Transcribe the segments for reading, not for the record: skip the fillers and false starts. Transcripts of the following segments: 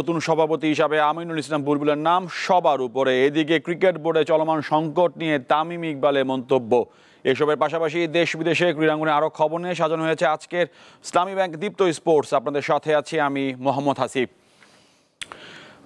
নতুন সভাপতি হিসাবে আমিনুল ইসলাম বুলবুলের নাম সবার উপরে। এদিকে ক্রিকেট বোর্ডে চলমান সংকট নিয়ে তামিম ইকবালের মন্তব্য। এসবের পাশাপাশি দেশ বিদেশে ক্রীড়াঙ্গনে আরও খবর নিয়ে সাজানো হয়েছে আজকের ইসলামী ব্যাংক দীপ্ত স্পোর্টস। আপনাদের সাথে আছি আমি মোহাম্মদ হাসিব।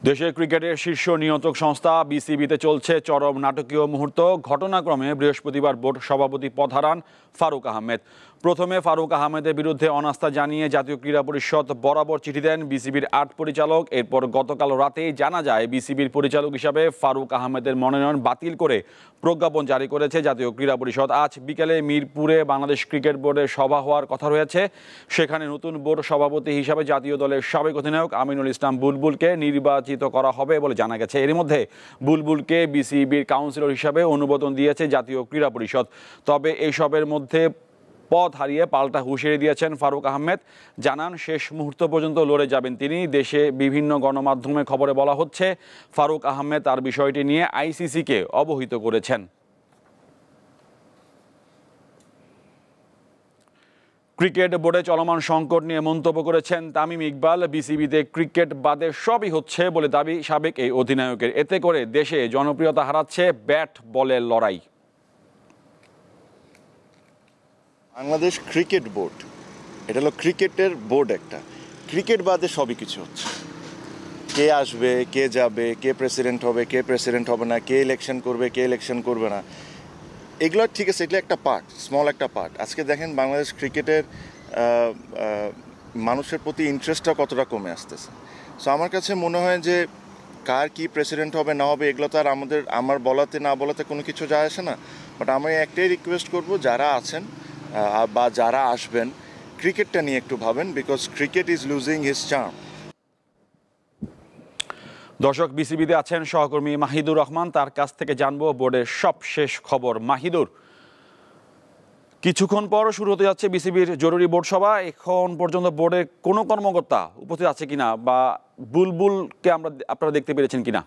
দেশের ক্রিকেটের শীর্ষ নিয়ন্ত্রক সংস্থা বিসিবিতে চলছে চরম নাটকীয় মুহূর্ত। ঘটনাক্রমে বৃহস্পতিবার বোর্ড সভাপতি পদ হারান ফারুক আহমেদ। প্রথমে ফারুক আহমেদের বিরুদ্ধে অনাস্থা জানিয়ে জাতীয় ক্রীড়া পরিষদ বরাবর চিঠি দেন বিসিবির ৮ পরিচালক। এরপর গতকাল রাতেই জানা যায় বিসিবির পরিচালক হিসাবে ফারুক আহমেদের মনোনয়ন বাতিল করে প্রজ্ঞাপন জারি করেছে জাতীয় ক্রীড়া পরিষদ। আজ বিকেলে মিরপুরে বাংলাদেশ ক্রিকেট বোর্ডের সভা হওয়ার কথা রয়েছে। সেখানে নতুন বোর্ড সভাপতি হিসাবে জাতীয় দলের সাবেক অধিনায়ক আমিনুল ইসলাম বুলবুলকে নির্বাচিত করা হবে বলে জানা গেছে। এর মধ্যে বুলবুলকে বিসিবির কাউন্সিলর হিসাবে অনুমোদন দিয়েছে জাতীয় ক্রীড়া পরিষদ। তবে এসবের মধ্যে পদ হারিয়ে পাল্টা হুঁশিয়ারি দিয়েছেন ফারুক আহমেদ। জানান শেষ মুহূর্ত পর্যন্ত লড়ে যাবেন তিনি। দেশে বিভিন্ন গণমাধ্যমে খবরে বলা হচ্ছে ফারুক আহমেদ তার বিষয়টি নিয়ে আইসিসিকে অবহিত করেছেন। ক্রিকেট বোর্ডে চলমান সংকট নিয়ে মন্তব্য করেছেন তামিম ইকবাল। বিসিবিতে ক্রিকেট বাদে সবই হচ্ছে বলে দাবি সাবেক এই অধিনায়কের। এতে করে দেশে জনপ্রিয়তা হারাচ্ছে ব্যাট বলের লড়াই। বাংলাদেশ ক্রিকেট বোর্ড, এটা হলো ক্রিকেটের বোর্ড একটা। ক্রিকেট বাদে সবই কিছু হচ্ছে। কে আসবে, কে যাবে, কে প্রেসিডেন্ট হবে, কে প্রেসিডেন্ট হবে না, কে ইলেকশন করবে, কে ইলেকশন করবে না, এগুলো ঠিক আছে, এগুলো একটা পার্ট, স্মল একটা পার্ট। আজকে দেখেন বাংলাদেশ ক্রিকেটের মানুষের প্রতি ইন্টারেস্টটা কতটা কমে আসতেছে। সো আমার কাছে মনে হয় যে কার কি প্রেসিডেন্ট হবে না হবে এগুলো তো আর আমার বলাতে না বলাতে কোনো কিছু যায় আসে না। বাট আমি একটাই রিকোয়েস্ট করব, যারা আছেন বা যারা আসবেন, ক্রিকেটটা নিয়ে একটু ভাবেন, because cricket is losing his charm. দর্শক, বিসিবিতে আছেন সহকর্মী মাহিদুর রহমান। তার কাছ থেকে জানবো বোর্ডের সবশেষ খবর। মাহিদুর, কিছুক্ষণ পর শুরু হতে যাচ্ছে বিসিবির জরুরি বোর্ড সভা। এখন পর্যন্ত বোর্ডের কোনো কর্মকর্তা উপস্থিত আছে কিনা বা বুলবুলকে আপনারা দেখতে পেরেছেন কিনা?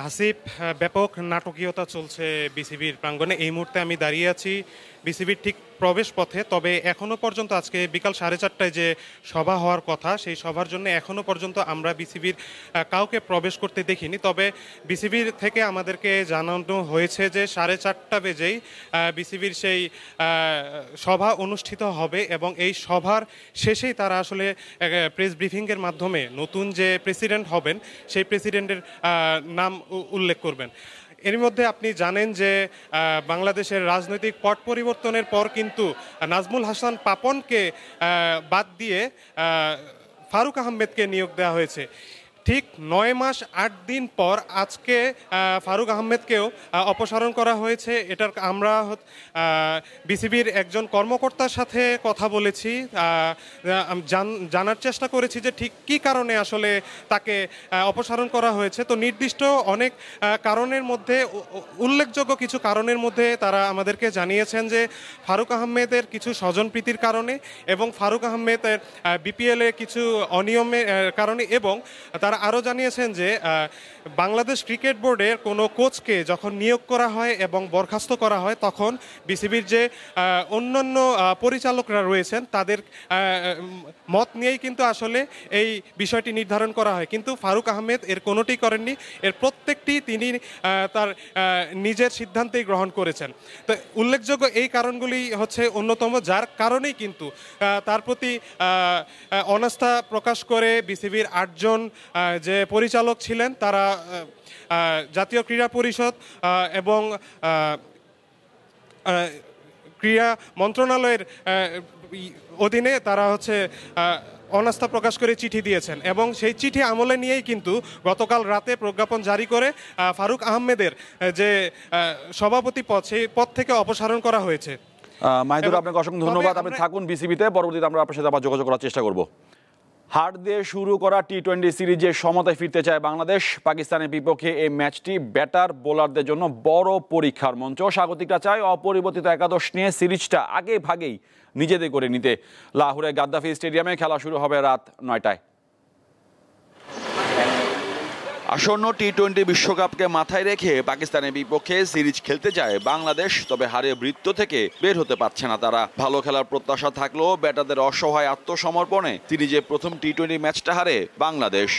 হাসিব, ব্যাপক নাটকীয়তা চলছে বিসিবির প্রাঙ্গণে। এই মুহূর্তে আমি দাঁড়িয়ে আছি বিসিবির ঠিক প্রবেশ পথে। তবে এখনও পর্যন্ত আজকে বিকাল 4:30টায় যে সভা হওয়ার কথা, সেই সভার জন্য এখনও পর্যন্ত আমরা বিসিবির কাউকে প্রবেশ করতে দেখিনি। তবে বিসিবির থেকে আমাদেরকে জানানো হয়েছে যে 4:30 বেজেই বিসিবির সেই সভা অনুষ্ঠিত হবে এবং এই সভার শেষেই তারা আসলে প্রেস ব্রিফিংয়ের মাধ্যমে নতুন যে প্রেসিডেন্ট হবেন সেই প্রেসিডেন্টের নাম উল্লেখ করবেন। এর মধ্যে আপনি জানেন যে বাংলাদেশের রাজনৈতিক পট পরিবর্তনের পর কিন্তু নাজমুল হাসান পাপনকে বাদ দিয়ে ফারুক আহমেদকে নিয়োগ দেওয়া হয়েছে। ঠিক 9 মাস 8 দিন পর আজকে ফারুক আহমেদকেও অপসারণ করা হয়েছে। এটার আমরা বিসিবির একজন কর্মকর্তার সাথে কথা বলেছি, জানার চেষ্টা করেছি যে ঠিক কী কারণে আসলে তাকে অপসারণ করা হয়েছে। তো নির্দিষ্ট অনেক কারণের মধ্যে, উল্লেখযোগ্য কিছু কারণের মধ্যে তারা আমাদেরকে জানিয়েছেন যে ফারুক আহমেদের কিছু স্বজনপ্রীতির কারণে এবং ফারুক আহমেদের বিপিএলে কিছু অনিয়মের কারণে, এবং তারা আরও জানিয়েছেন যে বাংলাদেশ ক্রিকেট বোর্ডের কোনো কোচকে যখন নিয়োগ করা হয় এবং বরখাস্ত করা হয় তখন বিসিবির যে অন্যান্য পরিচালকরা রয়েছেন তাদের মত নিয়েই কিন্তু আসলে এই বিষয়টি নির্ধারণ করা হয়। কিন্তু ফারুক আহমেদ এর কোনোটি করেননি, এর প্রত্যেকটি তিনি তার নিজের সিদ্ধান্তেই গ্রহণ করেছেন। তো উল্লেখযোগ্য এই কারণগুলি হচ্ছে অন্যতম, যার কারণেই কিন্তু তার প্রতি অনাস্থা প্রকাশ করে বিসিবির 8 জন যে পরিচালক ছিলেন তারা জাতীয় ক্রীড়া পরিষদ এবং ক্রীড়া মন্ত্রণালয়ের অধীনে তারা অনাস্থা প্রকাশ করে চিঠি দিয়েছেন এবং সেই চিঠি আমলে নিয়েই কিন্তু গতকাল রাতে প্রজ্ঞাপন জারি করে ফারুক আহমেদের যে সভাপতি পদ, সেই পদ থেকে অপসারণ করা হয়েছে। মাহিদুর, আপনাকে অসংখ্য ধন্যবাদ। আপনি থাকুন বিসিবিতে, পরবর্তীতে আমরা আপনার সাথে আবার যোগাযোগ করার চেষ্টা করব। হার দিয়ে শুরু করা টি-20 সিরিজের সমতায় ফিরতে চায় বাংলাদেশ। পাকিস্তানের বিপক্ষে এই ম্যাচটি ব্যাটার বোলারদের জন্য বড় পরীক্ষার মঞ্চ। স্বাগতিকরা চায় অপরিবর্তিত একাদশ নিয়ে সিরিজটা আগে ভাগেই নিজেদের করে নিতে। লাহোরের গাদ্দাফি স্টেডিয়ামে খেলা শুরু হবে রাত 9টায়। আসন্ন টি-20 বিশ্বকাপকে মাথায় রেখে পাকিস্তানের বিপক্ষে সিরিজ খেলতে যায় বাংলাদেশ, তবে হারে বৃত্ত থেকে বের হতে পারছে না তারা। ভালো খেলার প্রত্যাশা থাকলেও ব্যাটারদের অসহায় আত্মসমর্পণে সিরিজে প্রথম টি-20 ম্যাচটা হারে বাংলাদেশ।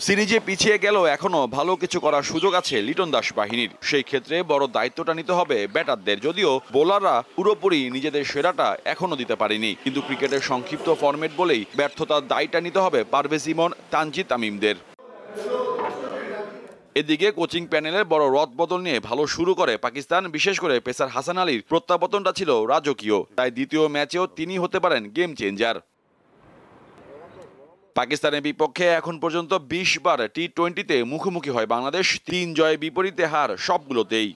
সিরিজে পিছিয়ে গেলেও এখনো ভালো কিছু করার সুযোগ আছে লিটন দাস বাহিনীর। সেই ক্ষেত্রে বড় দায়িত্বটা নিতে হবে ব্যাটারদের, যদিও বোলাররা পুরোপুরি নিজেদের সেরাটা এখনো দিতে পারেনি। কিন্তু ক্রিকেটের সংক্ষিপ্ত ফরম্যাট বলেই ব্যর্থতার দায়টা নিতে হবে পারভেজ ইমন, তানজিদ তামিমদের। এদিকে কোচিং প্যানেলের বড় রদবদল নিয়ে ভালো শুরু করে পাকিস্তান। বিশেষ করে পেসার হাসান আলীর প্রত্যাবর্তনটা ছিল রাজকীয়, তাই দ্বিতীয় ম্যাচেও তিনি হতে পারেন গেম চেঞ্জার। পাকিস্তানের বিপক্ষে এখন পর্যন্ত 20 বার টি-20তে মুখোমুখি হয় বাংলাদেশ। 3 জয়ে বিপরীতে হার সবগুলোতেই।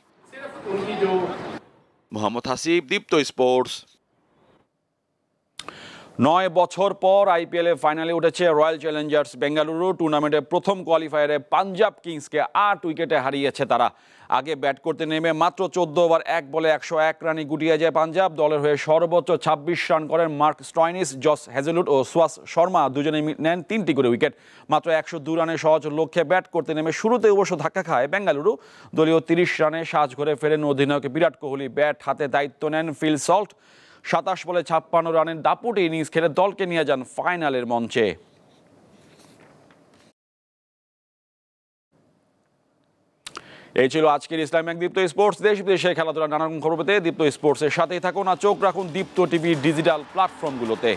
মোহাম্মদ হাসিব, দীপ্ত স্পোর্টস। 9 বছর পর আইপিএলে ফাইনালে উঠেছে রয়্যাল চ্যালেঞ্জার্স বেঙ্গালুরু। টুর্নামেন্টের প্রথম কোয়ালিফায়ারে পাঞ্জাব কিংসকে 8 উইকেটে হারিয়েছে তারা। আগে ব্যাট করতে নেমে মাত্র 14 ওভার 1 বলে 101 রানে গুটিয়ে যায় পাঞ্জাব। দলের হয়ে সর্বোচ্চ 26 রান করেন মার্ক স্টয়নিস, জস হেজেলউড ও সুয়াস শর্মা, দুজনেই নেন 3টি করে উইকেট। মাত্র 102 রানের সহজ লক্ষ্যে ব্যাট করতে নেমে শুরুতে অবশ্য ধাক্কা খায় বেঙ্গালুরু। দলীয় 30 রানে সাজঘরে ফেরেন অধিনায়ক বিরাট কোহলি। ব্যাট হাতে দায়িত্ব নেন ফিল সল্ট। 27 বলে 56 রানের দাপুটে ইনিংস খেলে দলকে নিয়ে যান ফাইনালের মঞ্চে। এই ছিল আজকের ইসলামিক দীপ্ত স্পোর্টস। দেশ বিদেশে খেলাধুলা নানান খবর পেতে দীপ্ত স্পোর্টসের সাথেই থাকুন আর চোখ রাখুন দীপ্ত টিভির ডিজিটাল প্ল্যাটফর্মগুলোতে।